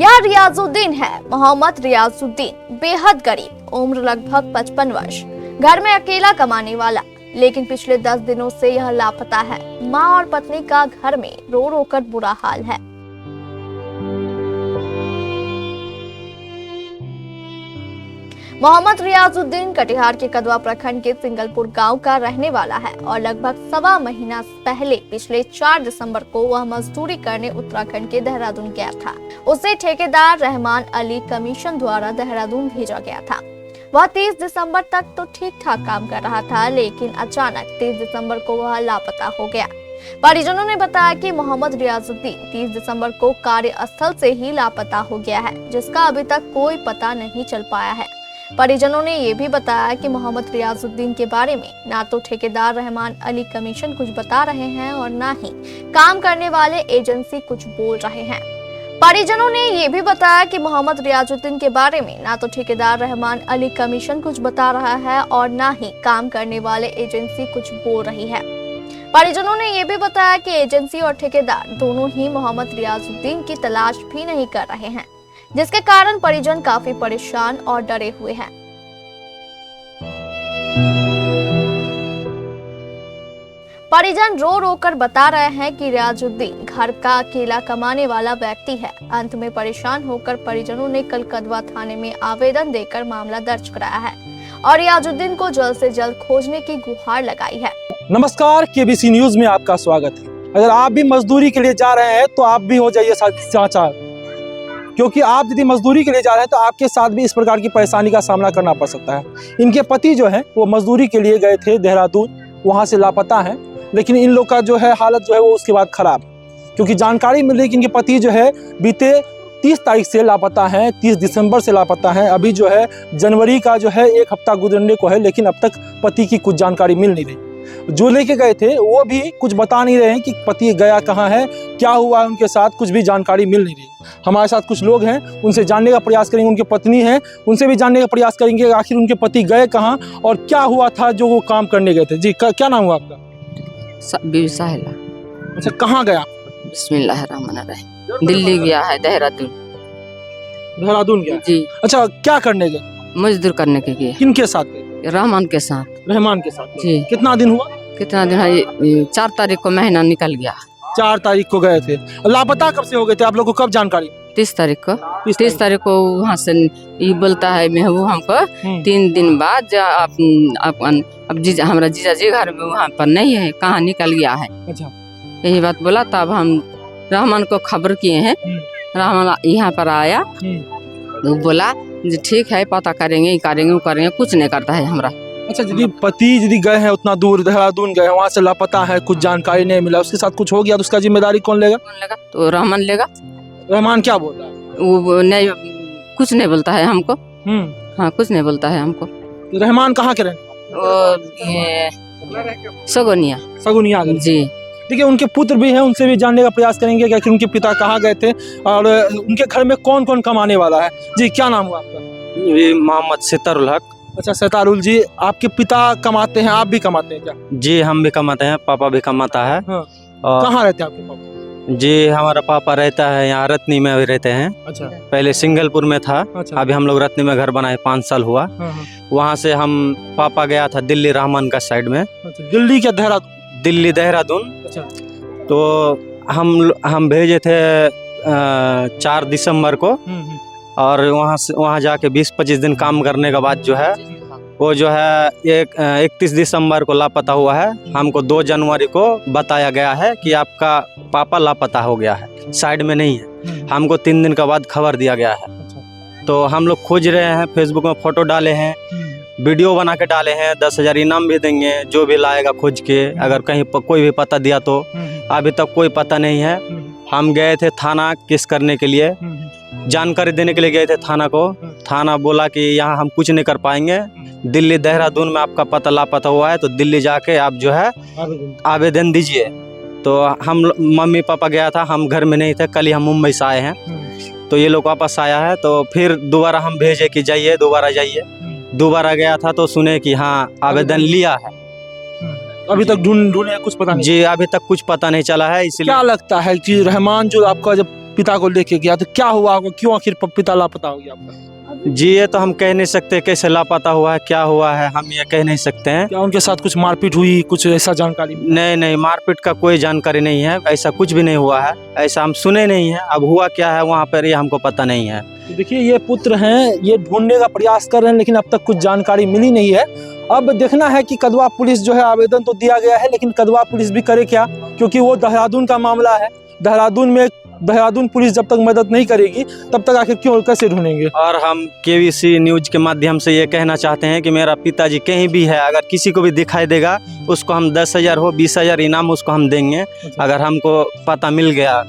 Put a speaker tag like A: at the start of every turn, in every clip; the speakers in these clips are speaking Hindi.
A: यह रियाजुद्दीन है। मोहम्मद रियाजुद्दीन बेहद गरीब, उम्र लगभग 55 वर्ष, घर में अकेला कमाने वाला, लेकिन पिछले 10 दिनों से यह लापता है। मां और पत्नी का घर में रो रो कर बुरा हाल है। मोहम्मद रियाजुद्दीन कटिहार के कदवा प्रखंड के सिंगलपुर गांव का रहने वाला है और लगभग 1.25 महीना पहले पिछले 4 दिसंबर को वह मजदूरी करने उत्तराखंड के देहरादून गया था। उसे ठेकेदार रहमान अली कमीशन द्वारा देहरादून भेजा गया था। वह 30 दिसंबर तक तो ठीक ठाक काम कर रहा था, लेकिन अचानक 30 दिसंबर को वह लापता हो गया। परिजनों ने बताया कि मोहम्मद रियाजुद्दीन 30 दिसंबर को कार्यस्थल से ही लापता हो गया है, जिसका अभी तक कोई पता नहीं चल पाया है। परिजनों ने ये भी बताया कि मोहम्मद रियाजुद्दीन के बारे में ना तो ठेकेदार रहमान अली कमीशन कुछ बता रहे हैं और ना ही काम करने वाले एजेंसी कुछ बोल रहे हैं। परिजनों ने ये भी बताया कि मोहम्मद रियाजुद्दीन के बारे में ना तो ठेकेदार रहमान अली कमीशन कुछ बता रहा है और ना ही काम करने वाले एजेंसी कुछ बोल रही है। परिजनों ने ये भी बताया कि एजेंसी और ठेकेदार दोनों ही मोहम्मद रियाजुद्दीन की तलाश भी नहीं कर रहे हैं, जिसके कारण परिजन काफी परेशान और डरे हुए हैं। परिजन रो रो कर बता रहे हैं कि रियाजुद्दीन घर का अकेला कमाने वाला व्यक्ति है। अंत में परेशान होकर परिजनों ने कल कदवा थाने में आवेदन देकर मामला दर्ज कराया है और रियाजुद्दीन को जल्द से जल्द खोजने की गुहार लगाई है।
B: नमस्कार, केबीसी न्यूज में आपका स्वागत है। अगर आप भी मजदूरी के लिए जा रहे हैं तो आप भी हो जाइए समाचार, क्योंकि आप यदि मजदूरी के लिए जा रहे हैं तो आपके साथ भी इस प्रकार की परेशानी का सामना करना पड़ सकता है। इनके पति जो है वो मजदूरी के लिए गए थे देहरादून, वहां से लापता है, लेकिन इन लोग का जो है हालत जो है वो उसके बाद खराब, क्योंकि जानकारी मिल रही कि इनके पति जो है बीते 30 तारीख से लापता है, 30 दिसंबर से लापता है। अभी जो है जनवरी का जो है 1 हफ्ता गुजरने को है, लेकिन अब तक पति की कुछ जानकारी मिल नहीं रही। जो लेके गए थे वो भी कुछ बता नहीं रहे हैं कि पति गया कहाँ है, क्या हुआ है उनके साथ, कुछ भी जानकारी मिल नहीं रही। हमारे साथ कुछ लोग हैं, उनसे जानने का प्रयास करेंगे, उनकी पत्नी है उनसे भी जानने का प्रयास करेंगे आखिर उनके पति गए कहाँ और क्या हुआ था जो वो काम करने गए थे। जी क्या नाम हुआ आपका?
C: साहिला।
B: अच्छा, कहाँ गया?
C: बिस्मिल्लाहिर्रहमानिर्रहीम। दिल्ली गया है, देहरादून
B: गया
C: जी।
B: अच्छा, क्या करने गए?
C: मजदूर करने के लिए।
B: किनके साथ गए?
C: रहमान के साथ
B: जी। कितना दिन हुआ?
C: कितना दिन है? 4 तारीख को महीना निकल गया।
B: 4 तारीख को गए थे। लापता कब से हो गए थे? आप लोग को कब जानकारी?
C: 30 तारीख को। 30 तारीख को वहाँ से ये बोलता है महबूब हमको 3 दिन बाद अब हमारा जीजा जी घर में वहाँ पर नहीं है, कहाँ निकल गया है।
B: अच्छा,
C: यही बात बोला। तब हम रहमान को खबर किए हैं। रहमान यहाँ पर आया तो बोला ठीक है, पता करेंगे, वो करेंगे, कुछ नहीं करता है हमारा।
B: अच्छा, यदि पति यदि गए हैं उतना दूर देहरादून गए, वहाँ से लापता है, कुछ जानकारी नहीं मिला, उसके साथ कुछ हो गया तो उसका जिम्मेदारी कौन लेगा?
C: तो रहमान लेगा।
B: रहमान क्या बोल रहा है?
C: वो नहीं, कुछ नहीं बोलता है हमको। हाँ, कुछ नहीं बोलता है हमको।
B: तो रहमान कहाँ के रहने? सगुनिया
C: जी।
B: देखिए, उनके पुत्र भी हैं, उनसे भी जानने का प्रयास करेंगे कि उनके पिता कहाँ गए थे और उनके घर में कौन कौन कमाने वाला है। जी, क्या नाम हुआ आपका?
D: मोहम्मद सितारुल हक।
B: अच्छा सितारुल जी, आपके पिता कमाते हैं, आप भी कमाते हैं क्या?
D: जी, हम भी कमाते हैं, पापा भी कमाता है।
B: हाँ।
D: और
B: कहाँ रहते हैं आपके पापा?
D: जी, हमारा पापा रहता है यहाँ रत्नी में भी रहते हैं।
B: अच्छा।
D: पहले सिंगलपुर में था।
B: अच्छा।
D: अभी हम लोग रत्नी में घर बनाए, 5 साल हुआ।
B: हाँ।
D: वहाँ से हम पापा गया था दिल्ली रहमान का साइड में।
B: अच्छा, दिल्ली क्या देहरादून?
D: दिल्ली देहरादून।
B: अच्छा।
D: तो हम भेजे थे 4 दिसंबर को, और वहाँ जाके 20-25 दिन काम करने के बाद जो है वो जो है 31 दिसंबर को लापता हुआ है। हमको 2 जनवरी को बताया गया है कि आपका पापा लापता हो गया है, साइड में नहीं है। हमको 3 दिन के बाद खबर दिया गया है। तो हम लोग खोज रहे हैं, फेसबुक में फोटो डाले हैं, वीडियो बना के डाले हैं, 10,000 इनाम भी देंगे जो भी लाएगा खोज के, अगर कहीं पर कोई भी पता दिया तो। अभी तक कोई पता नहीं है। हम गए थे थाना केस करने के लिए, जानकारी देने के लिए गए थे थाना को। थाना बोला कि यहाँ हम कुछ नहीं कर पाएंगे, दिल्ली देहरादून में आपका पता लापता हुआ है, तो दिल्ली जाके आप जो है आवेदन दीजिए। तो हम मम्मी पापा गया था, हम घर में नहीं थे, कल ही हम मुंबई से आए हैं। तो ये लोग वापस आया है, तो फिर दोबारा हम भेजे कि जाइए, दोबारा जाइए। दोबारा गया था तो सुने कि हाँ आवेदन लिया है।
B: अभी तक ढूंढे कुछ पता नहीं?
D: जी, अभी तक कुछ पता नहीं चला है। इसलिए
B: क्या लगता है कि रहमान जो आपका जब पिता को लेके गया, तो क्या हुआ होगा, क्यों आखिर पिता लापता हो गया आपका?
D: जी ये तो हम कह नहीं सकते कैसे लापता हुआ है, क्या हुआ है, हम ये कह नहीं सकते हैं।
B: क्या उनके साथ कुछ मारपीट हुई, कुछ ऐसा जानकारी?
D: नहीं नहीं, मारपीट का कोई जानकारी नहीं है, ऐसा कुछ भी नहीं हुआ है, ऐसा हम सुने नहीं है। अब हुआ क्या है वहाँ पर ये हमको पता नहीं है।
B: तो देखिए ये पुत्र हैं, ये ढूंढने का प्रयास कर रहे हैं, लेकिन अब तक कुछ जानकारी मिली नहीं है। अब देखना है कि कदवा पुलिस जो है, आवेदन तो दिया गया है, लेकिन कदवा पुलिस भी करे क्या, क्योंकि वो देहरादून का मामला है। देहरादून पुलिस जब तक मदद नहीं करेगी तब तक आखिर क्यों, कैसे ढूंढेंगे?
D: और हम केवीसी न्यूज के माध्यम से ये कहना चाहते हैं कि मेरा पिताजी कहीं भी है, अगर किसी को भी दिखाई देगा उसको हम 10,000 हो 20,000 इनाम उसको हम देंगे, अगर हमको पता मिल गया।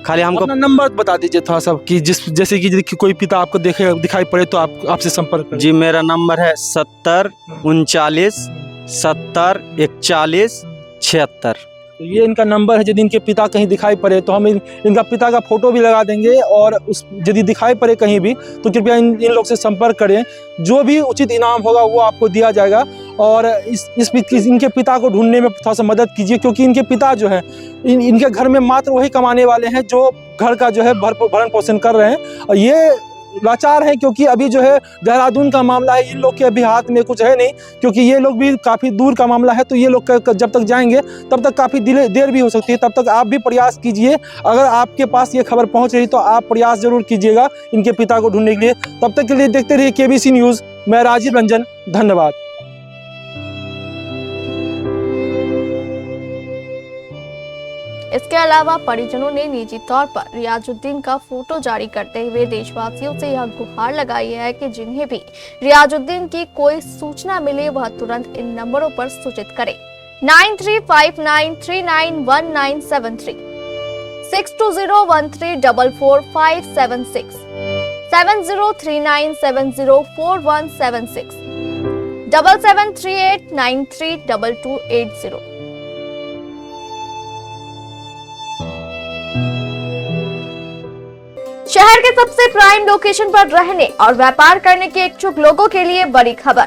D: खाली हमको
B: अपना नंबर बता दीजिए थोड़ा सा, कि जैसे कि कोई पिता आपको दिखाई पड़े तो आपसे संपर्क करें।
D: जी मेरा नंबर है 70 39 70 41 76।
B: तो ये इनका नंबर है। यदि इनके पिता कहीं दिखाई पड़े तो हम इनका पिता का फोटो भी लगा देंगे, और उस यदि दिखाई पड़े कहीं भी तो कृपया इन लोग से संपर्क करें। जो भी उचित इनाम होगा वो आपको दिया जाएगा, और इनके पिता को ढूंढने में थोड़ा सा मदद कीजिए, क्योंकि इनके पिता जो है इनके घर में मात्र वही कमाने वाले हैं जो घर का जो है भरण पोषण कर रहे हैं, और ये लाचार है, क्योंकि अभी जो है देहरादून का मामला है, इन लोग के अभी हाथ में कुछ है नहीं, क्योंकि ये लोग भी काफ़ी दूर का मामला है। तो ये लोग जब तक जाएंगे तब तक काफ़ी देर भी हो सकती है। तब तक आप भी प्रयास कीजिए, अगर आपके पास ये खबर पहुंच रही तो आप प्रयास जरूर कीजिएगा इनके पिता को ढूंढने के लिए। तब तक के लिए देखते रहिए केबीसी न्यूज़। मैं राजीव रंजन, धन्यवाद।
A: इसके अलावा परिजनों ने निजी तौर पर रियाजुद्दीन का फोटो जारी करते हुए देशवासियों से यह गुहार लगाई है कि जिन्हें भी रियाजुद्दीन की कोई सूचना मिले वह तुरंत इन नंबरों पर सूचित करें। 9359391973, 6201344576, 7039704176, 7738932280। शहर के सबसे प्राइम लोकेशन पर रहने और व्यापार करने के इच्छुक लोगों के लिए बड़ी खबर।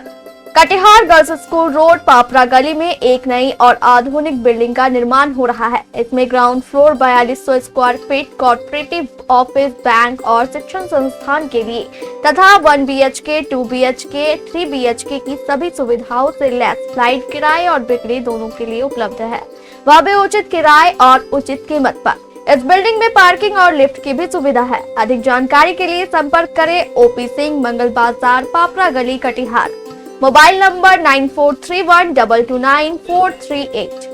A: कटिहार गर्ल्स स्कूल रोड पापरा गली में एक नई और आधुनिक बिल्डिंग का निर्माण हो रहा है। इसमें ground floor 4200 square feet cooperative office, bank और शिक्षण संस्थान के लिए तथा 1 BHK, 2 BHK, 3 BHK की सभी सुविधाओं से लैस फ्लाइट किराए और बिक्री दोनों के लिए उपलब्ध है, वह भी उचित किराए और उचित कीमत पर। इस बिल्डिंग में पार्किंग और लिफ्ट की भी सुविधा है। अधिक जानकारी के लिए संपर्क करें OP सिंह, मंगल बाजार, पापरा गली, कटिहार। Mobile number 9431229438।